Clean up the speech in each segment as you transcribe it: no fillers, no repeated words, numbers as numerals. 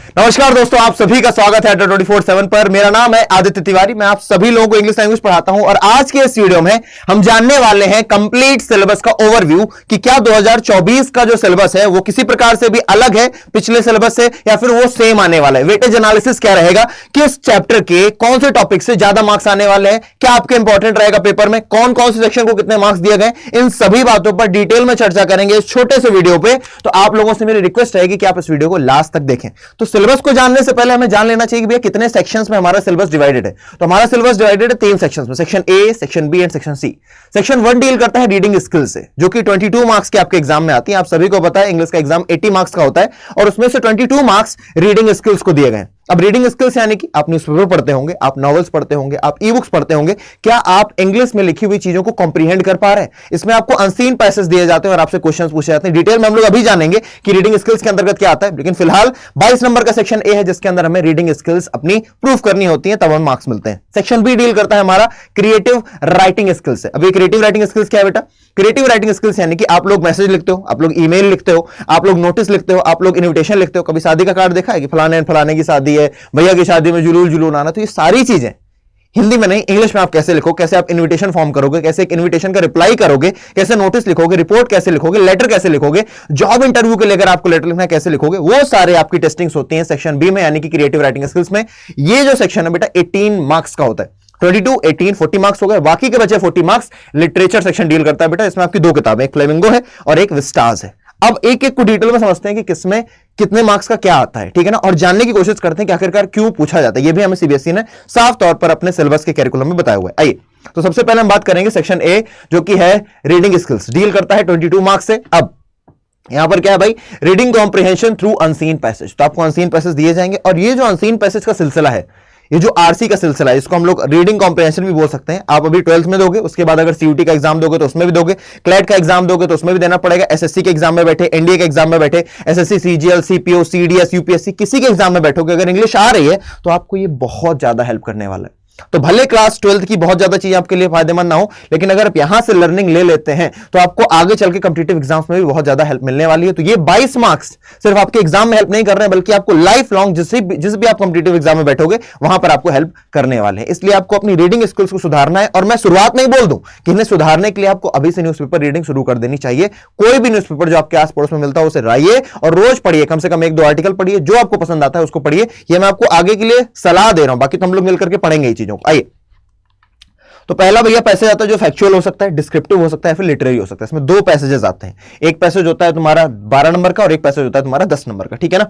नमस्कार दोस्तों, आप सभी का स्वागत है 24/7 पर। मेरा नाम है आदित्य तिवारी। मैं आप सभी लोगों को इंग्लिश लैंग्वेज पढ़ाता हूं और आज के इस वीडियो में हम जानने वाले हैं कंप्लीट सिलेबस का ओवरव्यू कि क्या 2024 का जो सिलेबस है वो किसी प्रकार से भी अलग है पिछले सिलेबस से या फिर वो सेम आने वाला है। वेटेज एनालिसिस क्या रहेगा कि इस चैप्टर के कौन से टॉपिक से ज्यादा मार्क्स आने वाले हैं, क्या आपके इंपॉर्टेंट रहेगा पेपर में, कौन कौन से सेक्शन को कितने मार्क्स दिए गए, इन सभी बातों पर डिटेल में चर्चा करेंगे इस छोटे से वीडियो पे। तो आप लोगों से मेरी रिक्वेस्ट रहेगी कि आप इस वीडियो को लास्ट तक देखें। तो सिलेबस को जानने से पहले हमें जान लेना चाहिए कि भैया कितने सेक्शंस में हमारा सिलेबस डिवाइडेड है। तो हमारा सिलेबस डिवाइडेड है 3 सेक्शंस में, section A, section B and section C. Section 1 deal करता है रीडिंग स्किल्स से, जो कि 22 मार्क्स के आपके एग्जाम में आती है। आप सभी को पता है इंग्लिश का एग्जाम 80 मार्क्स का होता है और उसमें से 22 मार्क्स रीडिंग स्किल्स को दिए गए। अब रीडिंग स्किल्स यानी कि आप न्यूज़पेपर पढ़ते होंगे, आप नॉवेल्स पढ़ते होंगे, आप ई बुक्स पढ़ते होंगे। क्या आप इंग्लिश में लिखी हुई चीजों को कॉम्प्रीहेंड कर पा रहे हैं? इसमें आपको अनसीन पैसेज दिए जाते हैं और आपसे क्वेश्चंस पूछे जाते हैं। डिटेल में हम लोग अभी जानेंगे कि रीडिंग स्किल्स के अंतर्गत क्या आता है, लेकिन फिलहाल 22 नंबर का सेक्शन ए है जिसके अंदर हमें रीडिंग स्किल्स अपनी प्रूफ करनी होती है, तब हमें मार्क्स मिलते हैं। सेक्शन बी डील करता है हमारा क्रिएटिव राइटिंग स्किल्स से। अभी क्रिएटिव राइटिंग स्किल्स क्या है बेटा? क्रिएटिव राइटिंग स्किल्स यानी कि आप लोग मैसेज लिखते हो, आप लोग ईमेल लिखते हो, आप लोग नोटिस लिखते हो, आप लोग इनविटेशन लिखते हो। कभी शादी का कार्ड देखा है कि फलाने फलाने की शादी है, भैया की शादी में जुलूल जुलूल आना। तो ये सारी चीजें हिंदी में नहीं, इंग्लिश में आप कैसे लिखो, कैसे आप इनविटेशन फॉर्म करोगे, कैसे एक इनविटेशन का रिप्लाई करोगे, कैसे नोटिस लिखोगे, रिपोर्ट कैसे लिखोगे, लेटर कैसे लिखोगे, जॉब इंटरव्यू के लेकर आपको लेटर लिखना है कैसे लिखोगे, वो सारे आपकी टेस्टिंग्स होती हैं सेक्शन बी में, यानी कि क्रिएटिव राइटिंग स्किल्स में। ये जो सेक्शन है बेटा 18 मार्क्स का होता है। 22, 18, 40 मार्क्स हो गए। बाकी के बचे 40 मार्क्स लिटरेचर सेक्शन डील करता है बेटा। इसमें आपकी 2 किताबें, एक फ्लेमिंगो है और एक विस्टाज है। अब एक एक को डिटेल में समझते हैं कि किसमें कितने मार्क्स का क्या आता है, ठीक है ना, और जानने की कोशिश करते हैं कि आखिरकार क्यों पूछा जाता है। ये भी हमें सीबीएसई ने साफ तौर पर अपने सिलेबस के कैरिकुलम में बताया हुआ है। आइए तो सबसे पहले हम बात करेंगे सेक्शन ए, जो कि है रीडिंग स्किल्स, डील करता है 22 मार्क्स से। अब यहां पर क्या है भाई? Reading comprehension through unseen passage. तो आपको अनसीन पैसेज दिए जाएंगे और ये जो अनसीन पैसेज का सिलसिला है, ये जो आरसी का सिलसिला है, इसको हम लोग रीडिंग कॉम्प्रिहेंशन भी बोल सकते हैं। आप अभी 12th में दोगे, उसके बाद अगर सीयूटी का एग्जाम दोगे तो उसमें भी दोगे, क्लैट का एग्जाम दोगे तो उसमें भी देना पड़ेगा, एसएससी के एग्जाम में बैठे, एनडीए के एग्जाम में बैठे, SSC, CGL, CPO, CDS, UPSC, किसी के एग्जाम में बैठोगे, अगर इंग्लिश आ रही है तो आपको ये बहुत ज्यादा हेल्प करने वाला है। तो भले क्लास 12th की बहुत ज्यादा चीज आपके लिए फायदेमंद ना हो, लेकिन अगर आप यहां से लर्निंग ले लेते हैं तो आपको आगे चल के कॉम्पिटिटिव एग्जाम्स में भी बहुत ज्यादा हेल्प मिलने वाली है। तो ये 22 मार्क्स सिर्फ आपके एग्जाम में हेल्प नहीं कर रहे हैं, बल्कि आपको लाइफ लॉन्ग जिस भी आप कॉम्पिटिटिव एग्जाम में बैठोगे वहां पर आपको हेल्प करने वाले हैं। इसलिए आपको अपनी रीडिंग स्किल्स को सुधारना है। और मैं शुरुआत में ही बोल दूं कि इन्हें सुधारने के लिए आपको अभी से न्यूज़पेपर रीडिंग शुरू कर देनी चाहिए। कोई भी न्यूज़पेपर जो आपके आस पड़ोस में मिलता है उसे लाइए और रोज पढ़िए, कम से कम 1-2 आर्टिकल पढ़िए, जो आपको पसंद आता है उसको पढ़िए। ये मैं आपको आगे के लिए सलाह दे रहा हूं, बाकी तो हम लोग मिलकर के पढ़ेंगे ये चीजों को। आइए तो पहला भैया पैसेज आता है जो फैक्चुअल हो सकता है, डिस्क्रिप्टिव हो सकता है, फिर लिटरेरी हो सकता है। इसमें 2 पैसेजेस आते हैं, एक पैसेज होता है तुम्हारा 12 नंबर का और एक पैसेज होता है तुम्हारा 10 नंबर का, ठीक है ना।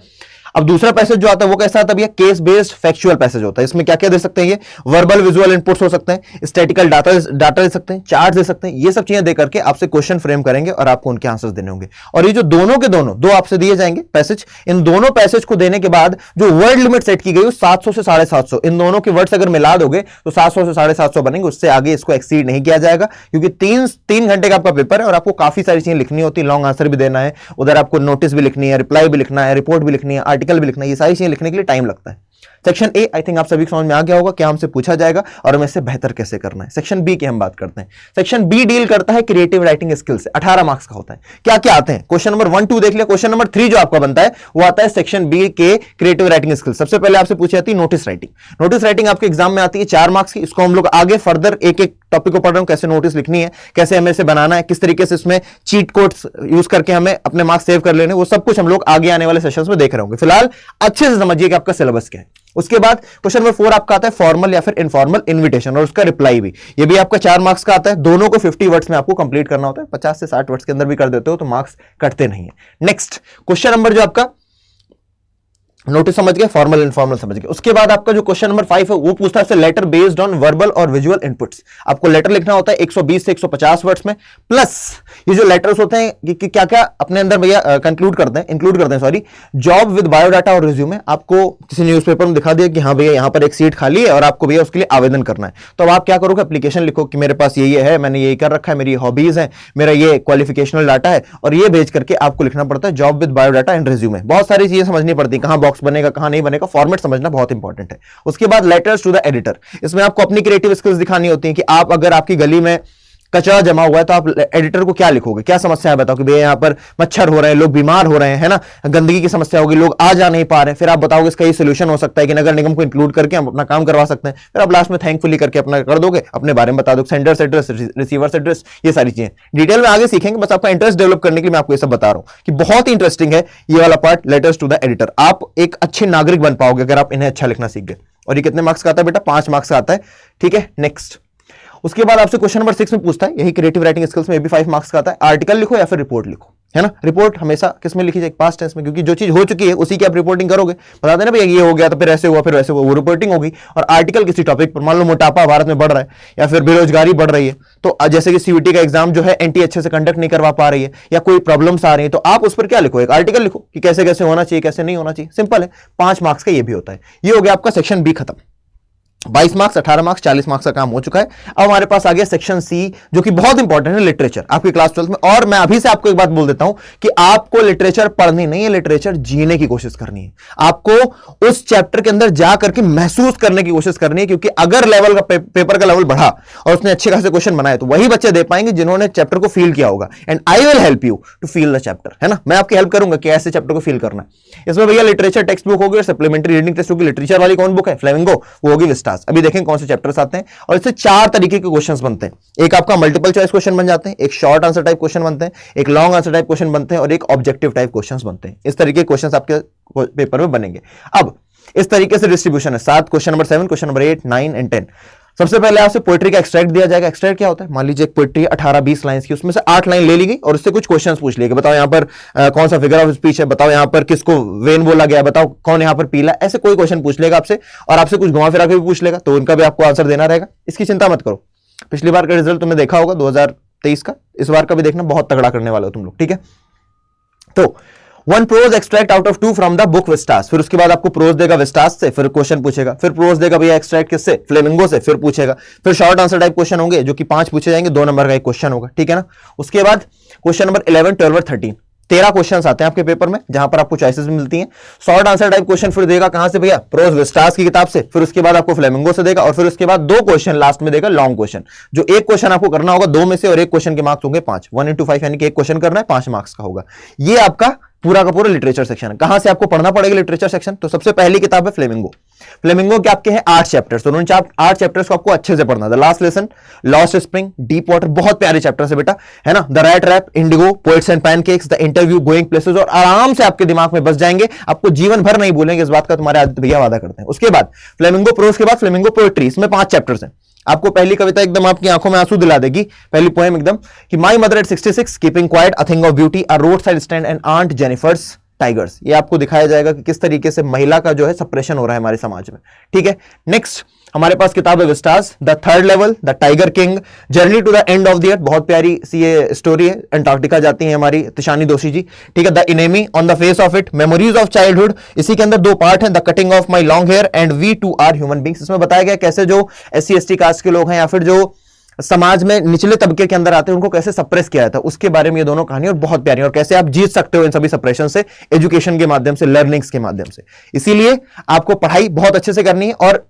अब दूसरा पैसेज जो आता है वो कैसा आता है भैया? केस बेस्ड फैक्चुअल पैसेज होता है। इसमें क्या क्या दे सकते हैं? ये वर्बल विजुअल इनपुट्स हो सकते हैं, स्टैटिकल डाटा दे सकते हैं, चार्ट दे सकते हैं। ये सब चीजें दे करके आपसे क्वेश्चन फ्रेम करेंगे और आपको उनके आंसर्स देने होंगे। और ये जो दोनों के दोनों 2 आपसे दिए जाएंगे पैसेज, इन दोनों पैसेज को देने के बाद जो वर्ड लिमिट सेट की गई 700 से 750, इन दोनों के वर्ड्स अगर मिला दोगे तो 700 से 750 बनेंगे। उससे आगे इसको एक्सीड नहीं किया जाएगा, क्योंकि 3 घंटे का आपका पेपर है और आपको काफी सारी चीजें लिखनी होती है। लॉन्ग आंसर भी देना है, उधर आपको नोटिस भी लिखनी है, रिप्लाई भी लिखना है, रिपोर्ट भी लिखनी है, आर्टिकल भी लिखना है। ये सारी चीजें लिखने के लिए टाइम लगता है। सेक्शन ए आई थिंक आप सभी को समझ में आ गया होगा क्या हमसे पूछा जाएगा और हमें इससे बेहतर कैसे करना है। सेक्शन बी की हम बात करते हैं। सेक्शन बी डील करता है क्रिएटिव राइटिंग स्किल्स से। 18 मार्क्स का होता है। क्या क्या आते हैं? क्वेश्चन नंबर 1, 2 देख लिया। क्वेश्चन नंबर 3 जो आपका बनता है वो आता है सेक्शन बी के क्रिएटिव राइटिंग स्किल्स। सबसे पहले आपसे पूछी जाती है नोटिस राइटिंग। नोटिस राइटिंग आपके एग्जाम में आती है 4 मार्क्स की। इसको हम लोग आगे फर्दर एक एक टॉपिक को पढ़ रहे हूं, कैसे नोटिस लिखनी है, कैसे हमें इसे बनाना है, किस तरीके से इसमें चीट कोड्स यूज करके हमें अपने मार्क्स सेव कर लेने, वो सब कुछ हम लोग आगे आने वाले सेशंस में देख रहे होंगे। फिलहाल अच्छे से समझिए कि आपका सिलेबस क्या है। उसके बाद क्वेश्चन नंबर 4 आपका आता है फॉर्मल या फिर इनफॉर्मल इन्विटेशन और उसका रिप्लाई भी। ये भी आपका 4 मार्क्स का आता है। दोनों को 50 वर्ड्स में आपको कंप्लीट करना होता है। 50 से 60 वर्ड्स के अंदर भी कर देते हो तो मार्क्स कटते नहीं है। नेक्स्ट क्वेश्चन नंबर जो आपका नोटिस समझ गए, फॉर्मल इनफॉर्मल समझ गए। उसके बाद आपका जो क्वेश्चन नंबर 5 है वो पूछता है लेटर बेस्ड ऑन वर्बल और विजुअल इनपुट्स। आपको लेटर लिखना होता है 120 से 150 वर्ड्स में, प्लस ये जो लेटर्स होते हैं कि क्या क्या अपने अंदर भैया इंक्लूड करते हैं सॉरी, जॉब विद बायोडाटा और रिज्यूमे। आपको किसी न्यूज़पेपर में दिखा दिया कि हाँ भैया यहाँ पर एक सीट खाली है और आपको भैया उसके लिए आवेदन करना है, तो अब आप क्या करोगे? एप्लीकेशन लिखो कि मेरे पास ये है, मैंने ये कर रखा है, मेरी हॉबीज है, मेरा ये क्वालिफिकेशनल डाटा है, और ये भेज करके आपको लिखना पड़ता है job with biodata and resume. बहुत सारी चीजें समझनी पड़ती है, कहां बॉक्स बनेगा कहां नहीं बनेगा, फॉर्मेट समझना बहुत इंपॉर्टेंट है। उसके बाद लेटर्स टू द एडिटर। इसमें आपको अपनी क्रिएटिव स्किल्स दिखानी होती है कि आप अगर आपकी गली में कचरा जमा हुआ है, तो आप एडिटर को क्या लिखोगे, क्या समस्या है बताओ कि भैया यहाँ पर मच्छर हो रहे हैं, लोग बीमार हो रहे हैं, है ना, गंदगी की समस्या होगी, लोग आ जा नहीं पा रहे हैं, फिर आप बताओगे इसका ये सोल्यूशन हो सकता है कि नगर निगम को इंक्लूड करके हम अपना काम करवा सकते हैं। फिर आप लास्ट में थैंकफुली करके अपना कर दोगे, अपने बारे में बता दोगे, सेंडर्स एड्रेस, रिसीवर्स एड्रेस, ये सारी चीजें डिटेल में आगे सीखेंगे। बस आपका इंटरेस्ट डेवलप करने के लिए मैं आपको ये सब बता रहा हूं कि बहुत ही इंटरेस्टिंग है ये वाला part, letters to the editor. आप एक अच्छे नागरिक बन पाओगे अगर आप इन्हें अच्छा लिखना सीख गए। और ये कितने मार्क्स का आता है बेटा? 5 मार्क्स का आता है, ठीक है। नेक्स्ट, उसके बाद आपसे क्वेश्चन नंबर 6 में पूछता है, यही क्रिएटिव राइटिंग स्किल्स में भी 5 मार्क्स का आता है, आर्टिकल लिखो या फिर रिपोर्ट लिखो, है ना। रिपोर्ट हमेशा किस में लिखी जाए? पास्ट टेंस में, क्योंकि जो चीज हो चुकी है उसी की आप रिपोर्टिंग करोगे। बता देना भैया ये हो गया तो फिर ऐसे हुआ, फिर वैसे हुआ, वो रिपोर्टिंग होगी। और आर्टिकल किसी टॉपिक पर, मान लो मोटापा भारत में बढ़ रहा है या फिर बेरोजगारी बढ़ रही है, तो जैसे कि सीयूटी का एग्जाम जो है एनटी अच्छे से कंडक्ट नहीं करवा पा रही है या कोई प्रॉब्लम्स आ रही है, तो आप उस पर क्या लिखो? एक आर्टिकल लिखो कि कैसे कैसे होना चाहिए, कैसे नहीं होना चाहिए। सिंपल है, 5 मार्क्स का ये भी होता है। ये हो गया आपका सेक्शन बी खत्म। 22 मार्क्स, 18 मार्क्स, 40 मार्क्स का काम हो चुका है। अब हमारे पास आ गया सेक्शन सी, जो कि बहुत इंपॉर्टेंट है, लिटरेचर आपकी क्लास 12 में। और मैं अभी से आपको एक बात बोल देता हूं कि आपको लिटरेचर पढ़नी नहीं है, लिटरेचर जीने की कोशिश करनी है। आपको उस चैप्टर के अंदर जाकर के महसूस करने की कोशिश करनी है, क्योंकि अगर लेवल का पेपर का लेवल बढ़ा और उसने अच्छे खासे क्वेश्चन बनाए तो वही बच्चे दे पाएंगे जिन्होंने चैप्टर को फील किया होगा। And I will help you to feel the chapter, है ना। मैं आपकी हेल्प करूंगा कि ऐसे चैप्टर को फील करना है। इसमें भैया लिटरेचर टेक्स्ट बुक होगी और सप्लीमेंट्री रीडिंग टेस्ट होगी। लिटरेचर वाली कौन बुक है? फ्लेमिंगो, वो होगी विस्टास। अभी देखें कौन से चैप्टर्स आते हैं। और इससे 4 तरीके के क्वेश्चंस बनते हैं। एक आपका मल्टीपल चॉइस क्वेश्चन बन जाते हैं, एक शॉर्ट आंसर टाइप क्वेश्चन बनते हैं, एक लॉन्ग आंसर टाइप क्वेश्चन बनते हैं और एक ऑब्जेक्टिव टाइप क्वेश्चंस बनते हैं। इस तरीके के क्वेश्चंस आपके पेपर में बनेंगे। अब इस तरीके से डिस्ट्रीब्यूशन है। 7 question number 7, question number 8, 9 and 10। सबसे पहले आपसे पोएट्री का एक्सट्रैक्ट दिया जाएगा। एक्सट्रैक्ट क्या होता है? मान लीजिए एक पोएट्री 18-20 लाइंस की, उसमें से 8 लाइन ले ली गई और उससे कुछ क्वेश्चंस पूछ लिए कि बताओ यहाँ पर कौन सा फिगर ऑफ स्पीच है, बताओ यहाँ पर किसको वेन बोला गया, बताओ कौन यहाँ पर पीला। ऐसे कोई क्वेश्चन पूछ लेगा आपसे और आपसे कुछ घुमा फिरा के भी पूछ लेगा, तो उनका भी आपको आंसर देना रहेगा। इसकी चिंता मत करो। पिछली बार का रिजल्ट तुमने देखा होगा 2023 का, इस बार का भी देखना, बहुत तगड़ा करने वाले हो तुम लोग, ठीक है। तो 1 prose extract out of 2 from the book Vistas. फिर उसके बाद आपको प्रोज देगा विस्टास से, फिर क्वेश्चन पूछेगा। फिर प्रोज देगा भैया एक्सट्रैक्ट किससे? फ्लेमिंगो से, फिर पूछेगा। फिर शॉर्ट आंसर टाइप क्वेश्चन होंगे जो कि 5 पूछे जाएंगे, 2 नंबर का एक क्वेश्चन होगा, ठीक है ना। उसके बाद क्वेश्चन नंबर 11, 12 और 13, 13 क्वेश्चंस आते हैं आपके पेपर में, जहां पर आपको चॉइसेस मिलती हैं। शॉर्ट आंसर टाइप क्वेश्चन फिर देगा कहां से भैया? प्रोज विस्टास की किताब से। फिर उसके बाद आपको फ्लेमिंगो से देगा और फिर उसके बाद 2 क्वेश्चन लास्ट में देगा, लॉन्ग क्वेश्चन, जो एक क्वेश्चन आपको करना होगा 2 में से और एक क्वेश्चन के मार्क्स होंगे 5, 1 into 5, यानी कि एक क्वेश्चन करना है 5 मार्क्स का होगा। ये आपका पूरा का पूरा लिटरेचर सेक्शन है। कहां से आपको पढ़ना पड़ेगा लिटरेचर सेक्शन? तो सबसे पहली किताब है फ्लेमिंगो। फ्लेमिंगो के आपके हैं 8 चैप्टर्स, तो उन 8 चैप्टर्स को आपको अच्छे से पढ़ना है। The last lesson, lost spring, deep water, बहुत प्यारे चैप्टर्स है बेटा, है ना। The rat trap, Indigo, poets and pancakes, the interview, going places, और आराम से आपके दिमाग में बस जाएंगे, आपको जीवन भर नहीं भूलेंगे। इस बात का तुम्हारे आदित्य भैया वादा करते हैं। उसके बाद फ्लेमिंगो प्रोज के बाद फ्लेमिंगो पोएट्री, इसमें 5 चैप्टर्स हैं। आपको पहली कविता एकदम आपकी आंखों में आंसू दिला देगी, पहली पोएम एकदम, कि my mother at 66 keeping quiet, a thing of beauty, a roadside stand and aunt Jennifer's tigers. ये आपको दिखाया जाएगा कि किस तरीके से महिला का जो है सप्रेशन हो रहा है हमारे समाज में, ठीक है। नेक्स्ट हमारे पास किताब है Vistas, the third level, the tiger king, journey to the end of the earth, बहुत प्यारी सी ये स्टोरी है। अंटार्कटिका जाती है हमारी तिशानी दोषी जी, ठीक है। The enemy, on the face of it, memories of childhood, इसी के अंदर 2 पार्ट हैं, the cutting of my long hair and we too are human beings. इसमें बताया गया कैसे जो SC ST कास्ट के लोग हैं या फिर जो समाज में निचले तबके के अंदर आते हैं उनको कैसे सप्रेस किया जाता है, उसके बारे में ये दोनों कहानी और बहुत प्यारी, और कैसे आप जीत सकते हो इन सभी सप्रेशन से, एजुकेशन के माध्यम से, लर्निंग्स के माध्यम से। इसीलिए आपको पढ़ाई बहुत अच्छे से करनी है। और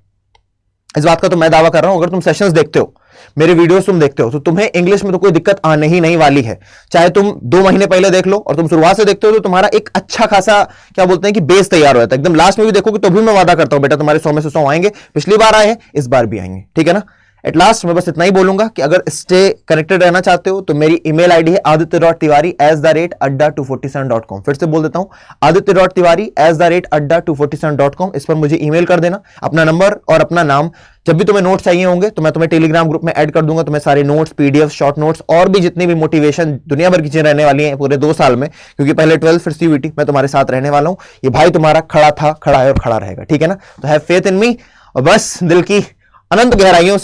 इस बात का तो मैं दावा कर रहा हूं, अगर तुम सेशंस देखते हो, मेरे वीडियोस तुम देखते हो, तो तुम्हें इंग्लिश में तो कोई दिक्कत आने ही नहीं वाली है। चाहे तुम 2 महीने पहले देख लो और तुम शुरुआत से देखते हो, तो तुम्हारा एक अच्छा खासा क्या बोलते हैं कि बेस तैयार हो जाता है। एकदम लास्ट में भी देखोगे तो भी मैं वादा करता हूं बेटा तुम्हारे 100 में से 100 आएंगे। पिछली बार आए हैं, इस बार भी आएंगे, ठीक है ना। एट लास्ट मैं बस इतना ही बोलूंगा कि अगर स्टे कनेक्टेड रहना चाहते हो तो मेरी ईमेल आईडी है aditya.tiwari@247.com। फिर से बोल देता हूं, aditya.tiwari@247.com। इस पर मुझे ईमेल कर देना अपना नंबर और अपना नाम। जब भी तुम्हें नोट्स चाहिए होंगे तो मैं तुम्हें टेलीग्राम ग्रुप में ऐड कर दूंगा। तुम्हें सारे नोट्स, PDF, शॉर्ट नोट्स और भी जितनी भी मोटिवेशन दुनिया भर की चीजें रहने वाली हैं पूरे 2 साल में, क्योंकि पहले 12 फिर CUET, मैं तुम्हारे साथ रहने वाला हूं। ये भाई तुम्हारा खड़ा था, खड़ा है और खड़ा रहेगा, ठीक है ना। तो हैव फेथ इन मी। और बस दिल की अनंत गहराइयों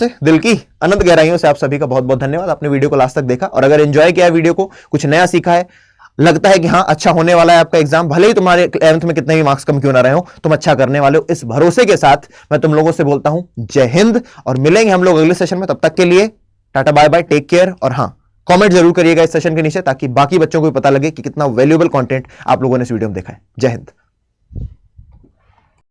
से आप सभी का बहुत बहुत धन्यवाद। आपने वीडियो को लास्ट तक देखा और अगर एंजॉय किया वीडियो को, कुछ नया सीखा है, लगता है कि हाँ अच्छा होने वाला है आपका एग्जाम, भले ही तुम्हारे 11th में कितने भी मार्क्स कम क्यों ना रहे हो, तुम अच्छा करने वाले हो, इस भरोसे के साथ मैं तुम लोगों से बोलता हूं जय हिंद। और मिलेंगे हम लोग अगले सेशन में, तब तक के लिए tata bye bye, take care. और हाँ, कमेंट जरूर करिएगा इस सेशन के नीचे, ताकि बाकी बच्चों को भी पता लगे कि कितना वैल्यूएबल कंटेंट आप लोगों ने इस वीडियो में देखा है। जय हिंद।